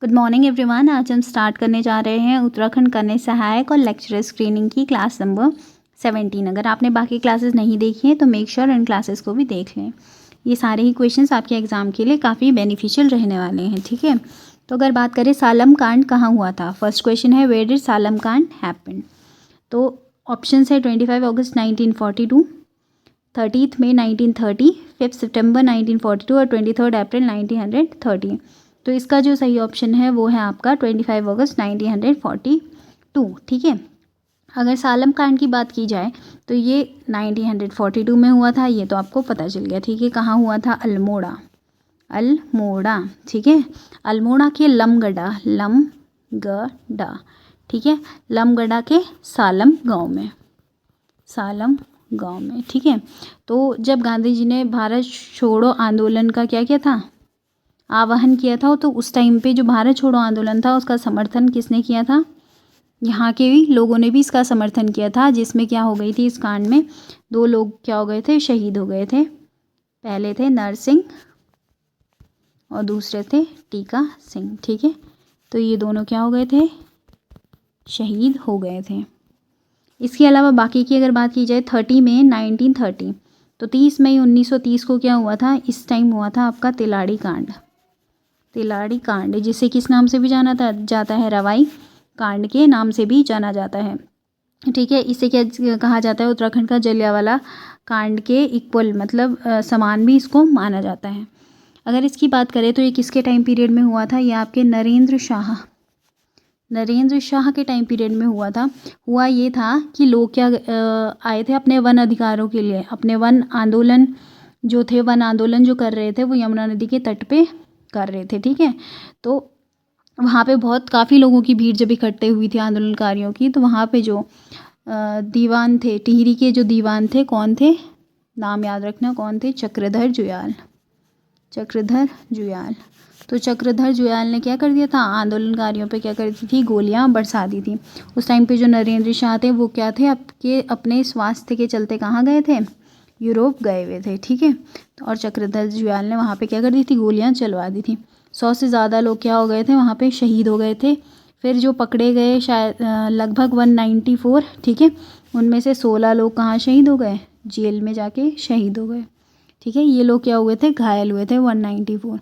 Good morning everyone. आज हम start करने जा रहे हैं उत्तराखंड कन्या सहायक और लेक्चरर स्क्रीनिंग की क्लास नंबर 17। अगर आपने बाकी क्लासेस नहीं देखी हैं तो मेक श्योर इन क्लासेस को भी देख लें। ये सारे ही क्वेश्चंस आपके एग्ज़ाम के लिए काफ़ी बेनिफिशियल रहने वाले हैं, ठीक है। तो अगर बात करें सालम कांड कहाँ हुआ था, फर्स्ट क्वेश्चन है वेयर डिड सालम कांड हैपन। तो ऑप्शन है 25 अगस्त 1942, 30 मई 1930, 5 सितंबर 1942 और 23 अप्रैल 1930। तो इसका जो सही ऑप्शन है वो है आपका 25 अगस्त 1942, ठीक है। अगर सालम कांड की बात की जाए तो ये 1942 में हुआ था, ये तो आपको पता चल गया, ठीक है। कहाँ हुआ था? अल्मोड़ा, अल्मोड़ा, ठीक है। अल्मोड़ा के लमगढ़ा, लमगढ़ा, ठीक है, लमगढ़ा के सालम गांव में, सालम गांव में, ठीक है। तो जब गांधी जी ने भारत छोड़ो आंदोलन का क्या किया था, आह्वान किया था, तो उस टाइम पे जो भारत छोड़ो आंदोलन था उसका समर्थन किसने किया था? यहाँ के भी लोगों ने भी इसका समर्थन किया था, जिसमें क्या हो गई थी, इस कांड में दो लोग क्या हो गए थे, शहीद हो गए थे। पहले थे नरसिंह और दूसरे थे टीका सिंह, ठीक है। तो ये दोनों क्या हो गए थे, शहीद हो गए थे। इसके अलावा बाकी की अगर बात की जाए 30 मई 1930, तो 30 मई 1930 को क्या हुआ था, इस टाइम हुआ था आपका तिलाड़ी कांड, तिलाड़ी कांड, जिसे किस नाम से भी जाना जाता है, रवाई कांड के नाम से भी जाना जाता है, ठीक है। इसे क्या कहा जाता है, उत्तराखंड का जलियांवाला कांड के इक्वल, मतलब समान भी इसको माना जाता है। अगर इसकी बात करें तो ये किसके टाइम पीरियड में हुआ था, ये आपके नरेंद्र शाह के टाइम पीरियड में हुआ था। हुआ ये था कि लोग क्या आए थे अपने वन अधिकारों के लिए, अपने वन आंदोलन जो थे, वन आंदोलन जो कर रहे थे वो यमुना नदी के तट पे कर रहे थे, ठीक है। तो वहाँ पे बहुत काफ़ी लोगों की भीड़ जब इकट्ठे हुई थी आंदोलनकारियों की, तो वहाँ पे जो दीवान थे, टिहरी के जो दीवान थे, कौन थे, नाम याद रखना कौन थे, चक्रधर जुयाल, चक्रधर जुयाल। तो चक्रधर जुयाल ने क्या कर दिया था, आंदोलनकारियों पे क्या कर दी थी, गोलियां बरसा दी थी। उस टाइम पे जो नरेंद्र शाह थे वो क्या थे, अपने स्वास्थ्य के चलते कहाँ गए थे, यूरोप गए हुए थे, ठीक है। और चक्रधर जुयाल ने वहाँ पे क्या कर दी थी, गोलियां चलवा दी थी। 100 से ज़्यादा लोग क्या हो गए थे, वहाँ पे शहीद हो गए थे। फिर जो पकड़े गए शायद लगभग 194, ठीक है, उनमें से 16 लोग कहाँ शहीद हो गए, जेल में जाके शहीद हो गए, ठीक है। ये लोग क्या हुए थे, घायल हुए थे 194,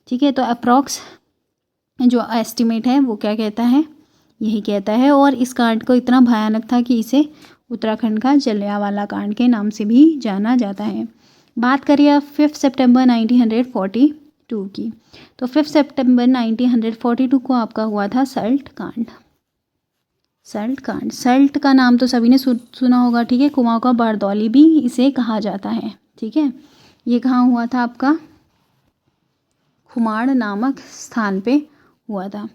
ठीक है। तो अप्रॉक्स जो एस्टिमेट है वो क्या कहता है, यही कहता है। और इस कांड को इतना भयानक था कि इसे उत्तराखंड का जलियांवाला कांड के नाम से भी जाना जाता है। बात करिए 5 सितंबर 1942 की, तो 5 सितंबर 1942 को आपका हुआ था सल्ट कांड, सल्ट कांड। सल्ट का नाम तो सभी ने सुना होगा, ठीक है। कुमाऊं का बारदौली भी इसे कहा जाता है, ठीक है। ये कहाँ हुआ था, आपका खुमाड़ नामक स्थान पे हुआ था।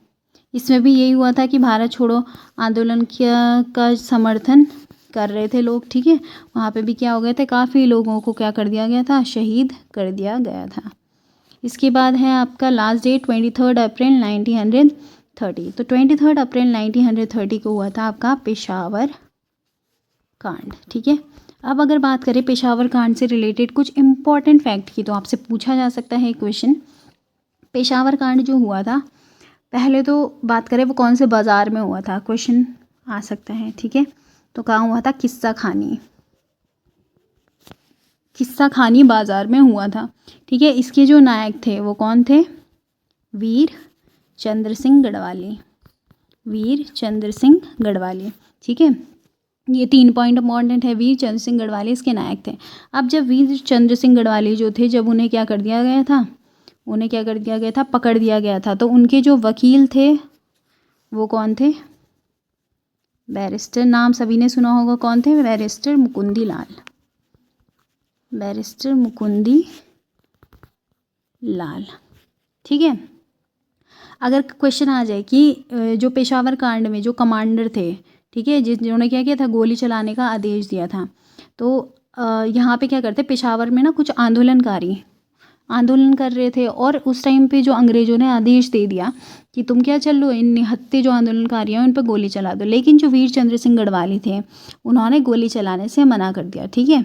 इसमें भी यही हुआ था कि भारत छोड़ो आंदोलन का समर्थन कर रहे थे लोग, ठीक है। वहाँ पे भी क्या हो गए थे, काफ़ी लोगों को क्या कर दिया गया था, शहीद कर दिया गया था। इसके बाद है आपका लास्ट डेट 23 अप्रैल 1930। तो 23 अप्रैल 1930 को हुआ था आपका पेशावर कांड, ठीक है। अब अगर बात करें पेशावर कांड से रिलेटेड कुछ इंपॉर्टेंट फैक्ट की, तो आपसे पूछा जा सकता है क्वेश्चन, पेशावर कांड जो हुआ था, पहले तो बात करें वो कौन से बाज़ार में हुआ था, क्वेश्चन आ सकता है, ठीक है। तो कहाँ हुआ था, किस्सा खानी बाज़ार में हुआ था, ठीक है। इसके जो नायक थे वो कौन थे, वीर चंद्र सिंह गढ़वाली, ठीक है। ये 3 पॉइंट इंपॉर्टेंट है, वीर चंद्र सिंह गढ़वाली इसके नायक थे। अब जब वीर चंद्र सिंह गढ़वाली जो थे, जब उन्हें क्या कर दिया गया था, पकड़ दिया गया था, तो उनके जो वकील थे वो कौन थे, बैरिस्टर, नाम सभी ने सुना होगा, कौन थे, बैरिस्टर मुकुंदी लाल, ठीक है। अगर क्वेश्चन आ जाए कि जो पेशावर कांड में जो कमांडर थे, ठीक है, जिन्होंने क्या किया था, गोली चलाने का आदेश दिया था, तो यहाँ पे क्या करते, पेशावर में ना कुछ आंदोलनकारी आंदोलन कर रहे थे, और उस टाइम पे जो अंग्रेज़ों ने आदेश दे दिया कि तुम क्या चल लो, इन निहत्थे जो आंदोलनकारी हैं उन पर गोली चला दो, लेकिन जो वीर चंद्र सिंह गढ़वाली थे उन्होंने गोली चलाने से मना कर दिया, ठीक है।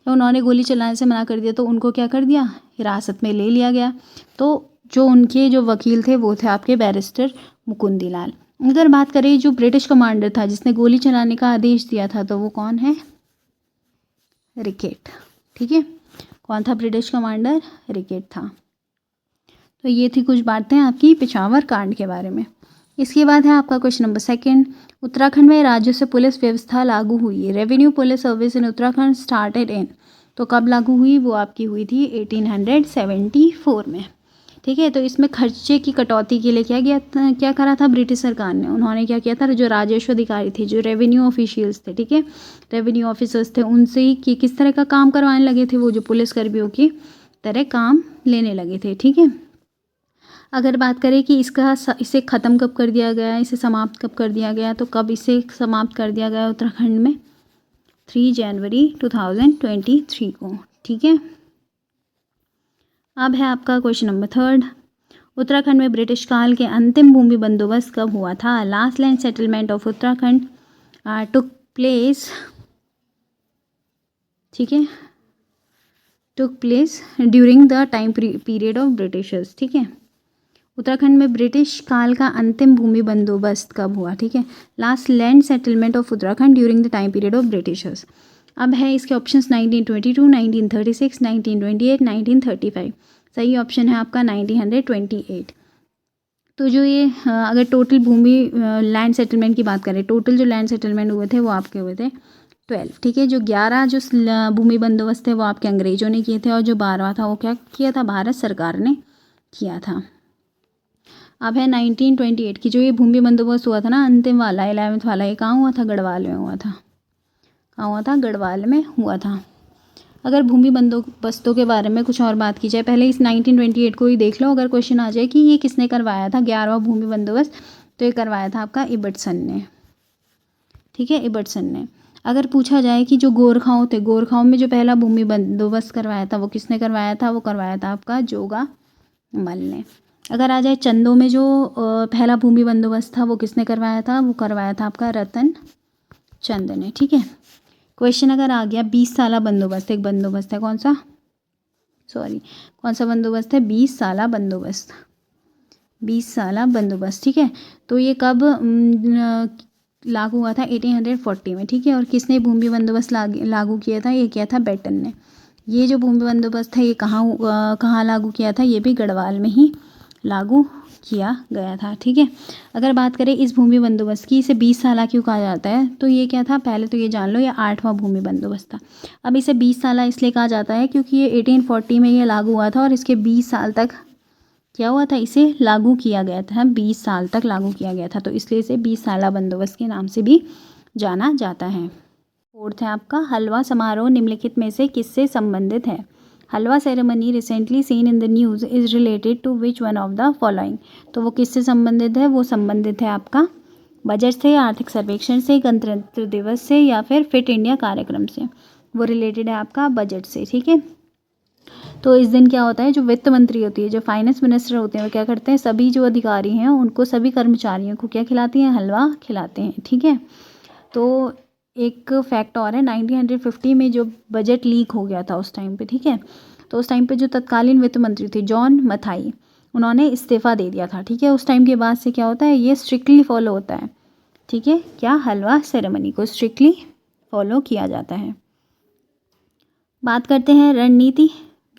तो उन्होंने गोली चलाने से मना कर दिया, तो उनको क्या कर दिया, हिरासत में ले लिया गया। तो जो उनके जो वकील थे वो थे आपके बैरिस्टर मुकुंदीलाल। अगर बात करें जो ब्रिटिश कमांडर था जिसने गोली चलाने का आदेश दिया था तो वो कौन है? रिकेट। ठीक है, कौन था ब्रिटिश कमांडर? रिकेट था। तो ये थी कुछ बातें आपकी पेशावर कांड के बारे में। इसके बाद है आपका क्वेश्चन नंबर 2। उत्तराखंड में राज्य से पुलिस व्यवस्था लागू हुई। Revenue police service in Uttarakhand started in. तो कब लागू हुई? वो आपकी हुई थी 1874 में। ठीक है, तो इसमें खर्चे की कटौती के लिए क्या करा था ब्रिटिश सरकार ने? उन्होंने क्या किया था, जो राजस्व अधिकारी थे, जो रेवेन्यू ऑफिशियल्स थे, ठीक है, रेवेन्यू ऑफिसर्स थे, उनसे ही कि किस तरह का काम करवाने लगे थे, वो जो पुलिसकर्मियों की तरह काम लेने लगे थे। ठीक है, अगर बात करें कि इसे ख़त्म कब कर दिया गया, इसे समाप्त कब कर दिया गया, तो कब इसे समाप्त कर दिया गया उत्तराखंड में? 3 जनवरी 2023 को। ठीक है, अब है आपका क्वेश्चन नंबर 3। उत्तराखंड में ब्रिटिश काल के अंतिम भूमि बंदोबस्त कब हुआ था? Last land settlement of Uttarakhand took place, ठीक है, took place during the time period of Britishers. ठीक है, उत्तराखंड में ब्रिटिश काल का अंतिम भूमि बंदोबस्त कब हुआ? ठीक है, last land settlement of Uttarakhand during the time period of Britishers. अब है इसके ऑप्शंस 1922, 1936, 1928, 1935। सही ऑप्शन है आपका 1928। तो जो ये अगर टोटल भूमि लैंड सेटलमेंट की बात करें, टोटल जो लैंड सेटलमेंट हुए थे वो आपके हुए थे 12। ठीक है, जो 11 जो भूमि बंदोबस्त थे वो आपके अंग्रेजों ने किए थे, और जो 12वां था वो क्या किया था? भारत सरकार ने किया था। अब है 1928 की जो ये भूमि बंदोबस्त हुआ था ना, अंतिम वाला 11th वाला, ये कहाँ हुआ था? गढ़वाल में हुआ था। कहाँ हुआ था? गढ़वाल में हुआ था। अगर भूमि बंदोबस्तों के बारे में कुछ और बात की जाए, पहले इस 1928 को ही देख लो। अगर क्वेश्चन आ जाए कि ये किसने करवाया था 11वां भूमि बंदोबस्त, तो ये करवाया था आपका इबटसन ने। ठीक है, इबटसन ने। अगर पूछा जाए कि जो गोरखाओं थे, गोरखाओं में जो पहला भूमि बंदोबस्त करवाया था वो किसने करवाया था? वो करवाया था आपका जोगा मल ने। अगर आ जाए चंदों में जो पहला भूमि बंदोबस्त था वो किसने करवाया था? वो करवाया था आपका रतन चंद ने। ठीक है, क्वेश्चन अगर आ गया 20 साला बंदोबस्त, एक बंदोबस्त है, कौन सा बंदोबस्त है? 20 साला बंदोबस्त, 20 साला बंदोबस्त। ठीक है, तो ये कब लागू हुआ था? 1840 में। ठीक है, और किसने भूमि बंदोबस्त लागू किया था? ये किया था बेटन ने। ये जो भूमि बंदोबस्त है ये कहाँ लागू किया था? ये भी गढ़वाल में ही लागू किया गया था। ठीक है, अगर बात करें इस भूमि बंदोबस्त की, इसे 20 साला क्यों कहा जाता है? तो ये क्या था? पहले तो ये जान लो, ये 8वां भूमि बंदोबस्त था। अब इसे 20 साला इसलिए कहा जाता है क्योंकि ये 1840 में ये लागू हुआ था, और इसके 20 साल तक क्या हुआ था? इसे लागू किया गया था, 20 साल तक लागू किया गया था, तो इसलिए इसे 20 साला बंदोबस्त के नाम से भी जाना जाता है। 4th है आपका हलवा समारोह निम्नलिखित में से किससे संबंधित है? Halwa ceremony recently seen in the news is related to which one of the following. तो वो किससे संबंधित है? वो संबंधित है आपका बजट से, आर्थिक सर्वेक्षण से, गणतंत्र दिवस से, या फिर फिट इंडिया कार्यक्रम से। वो रिलेटेड है आपका बजट से। ठीक है, तो इस दिन क्या होता है, जो वित्त मंत्री होती है, जो फाइनेंस मिनिस्टर होते हैं, वो क्या करते हैं? सभी जो अधिकारी हैं उनको, सभी कर्मचारियों को क्या खिलाती हैं? हलवा खिलाते हैं। ठीक है, तो एक फैक्ट और है, 1950 में जो बजट लीक हो गया था उस टाइम पे, ठीक है, तो उस टाइम पे जो तत्कालीन वित्त मंत्री थे जॉन मथाई, उन्होंने इस्तीफ़ा दे दिया था। ठीक है, उस टाइम के बाद से क्या होता है? ये स्ट्रिक्टली फॉलो होता है। ठीक है, क्या? हलवा सेरेमनी को स्ट्रिक्टली फॉलो किया जाता है। बात करते हैं रणनीति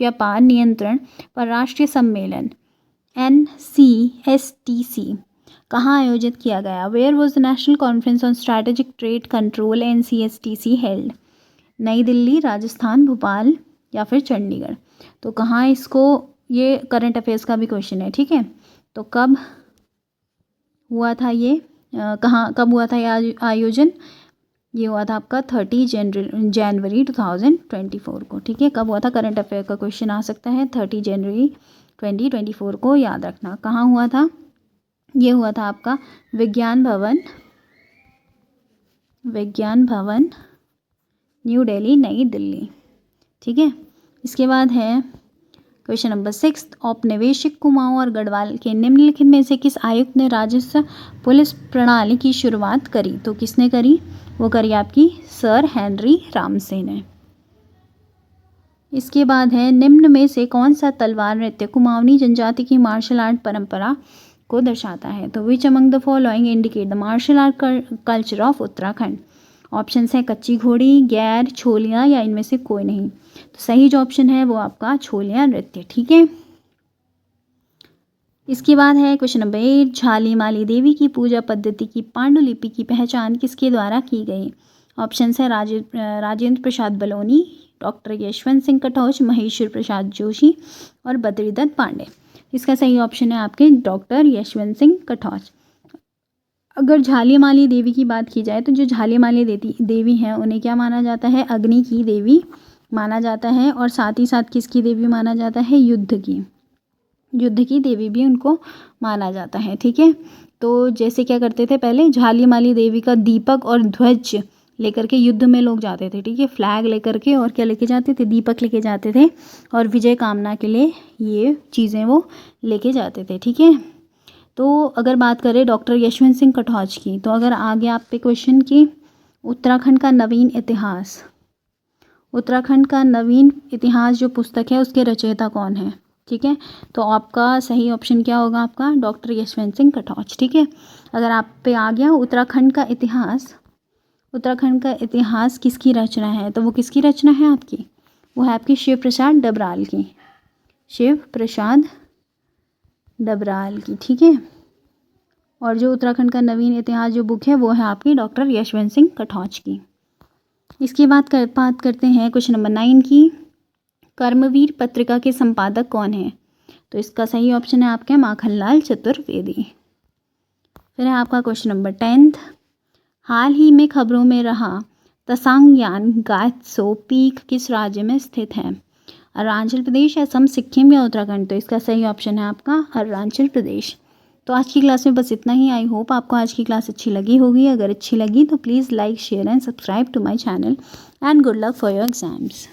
व्यापार नियंत्रण पर राष्ट्रीय सम्मेलन NCSTC कहाँ आयोजित किया गया? Where was the national conference on strategic trade control NCSTC held? New Delhi, Rajasthan, Bhopal, या फिर चंडीगढ़। तो कहाँ इसको, ये करंट अफेयर्स का भी क्वेश्चन है। ठीक है, तो कब हुआ था ये, कब हुआ था ये आयोजन? ये हुआ था आपका 30 जनवरी 2024 को। ठीक है, कब हुआ था? करंट अफेयर का क्वेश्चन आ सकता है, 30 जनवरी 2024 को, याद रखना। कहाँ हुआ था? ये हुआ था आपका विज्ञान भवन न्यू दिल्ली, नई दिल्ली। ठीक है, इसके बाद है क्वेश्चन नंबर 6। औपनिवेशिक कुमाऊं और गढ़वाल के निम्नलिखित में से किस आयुक्त ने राजस्व पुलिस प्रणाली की शुरुआत करी? तो किसने करी? वो करी आपकी सर हेनरी रामसे ने। इसके बाद है निम्न में से कौन सा तलवार नृत्य कुमाऊनी जनजाति की मार्शल आर्ट परंपरा को दर्शाता है। तो which among the following indicate the martial art culture of Uttarakhand. Option है कच्ची घोड़ी, गैर, छोलिया या इनमें से कोई नहीं। तो सही जो ऑप्शन है वो आपका छोलिया नृत्य। ठीक है। इसके बाद है क्वेश्चन नंबर 8, झालीमाली देवी की पूजा पद्धति की पांडुलिपि की पहचान किसके द्वारा की गई। ऑप्शन है राजेंद्र प्रसाद बलौनी, डॉक्टर यशवंत सिंह कटौच, महेश्वर प्रसाद जोशी और बद्रीदत्त पांडे। इसका सही ऑप्शन है आपके डॉक्टर यशवंत सिंह कटौच। अगर झालीमाली देवी की बात की जाए तो जो झालीमाली देवी हैं उन्हें क्या माना जाता है, अग्नि की देवी माना जाता है, और साथ ही साथ किसकी देवी माना जाता है, युद्ध की देवी भी उनको माना जाता है। ठीक है। तो जैसे क्या करते थे पहले, झालीमाली देवी का दीपक और ध्वज लेकर के युद्ध में लोग जाते थे। ठीक है। फ्लैग लेकर के, और क्या लेके जाते थे, दीपक लेके जाते थे, और विजय कामना के लिए ये चीज़ें वो लेके जाते थे। ठीक है। तो अगर बात करें डॉक्टर यशवंत सिंह कटौच की, तो अगर आगे आप पे क्वेश्चन की उत्तराखंड का नवीन इतिहास जो पुस्तक है उसके रचयिता कौन है। ठीक है। तो आपका सही ऑप्शन क्या होगा, आपका डॉक्टर यशवंत सिंह कटौच। ठीक है। अगर आप पे आ गया उत्तराखंड का इतिहास किसकी रचना है, तो वो किसकी रचना है आपकी, वो है आपकी शिव प्रसाद डबराल की। ठीक है। और जो उत्तराखंड का नवीन इतिहास जो बुक है वो है आपकी डॉक्टर यशवंत सिंह कटौच की। इसके बाद बात करते हैं क्वेश्चन नंबर 9 की, कर्मवीर पत्रिका के संपादक कौन है। तो इसका सही ऑप्शन है आपके माखनलाल चतुर्वेदी। फिर है आपका क्वेश्चन नंबर 10, हाल ही में खबरों में रहा तसांगयान गात्सो पीक किस राज्य में स्थित है। अरुणाचल प्रदेश, असम, सिक्किम या उत्तराखंड। तो इसका सही ऑप्शन है आपका अरुणाचल प्रदेश। तो आज की क्लास में बस इतना ही। आई होप आपको आज की क्लास अच्छी लगी होगी। अगर अच्छी लगी तो please like, share and subscribe to my channel and good luck for your exams.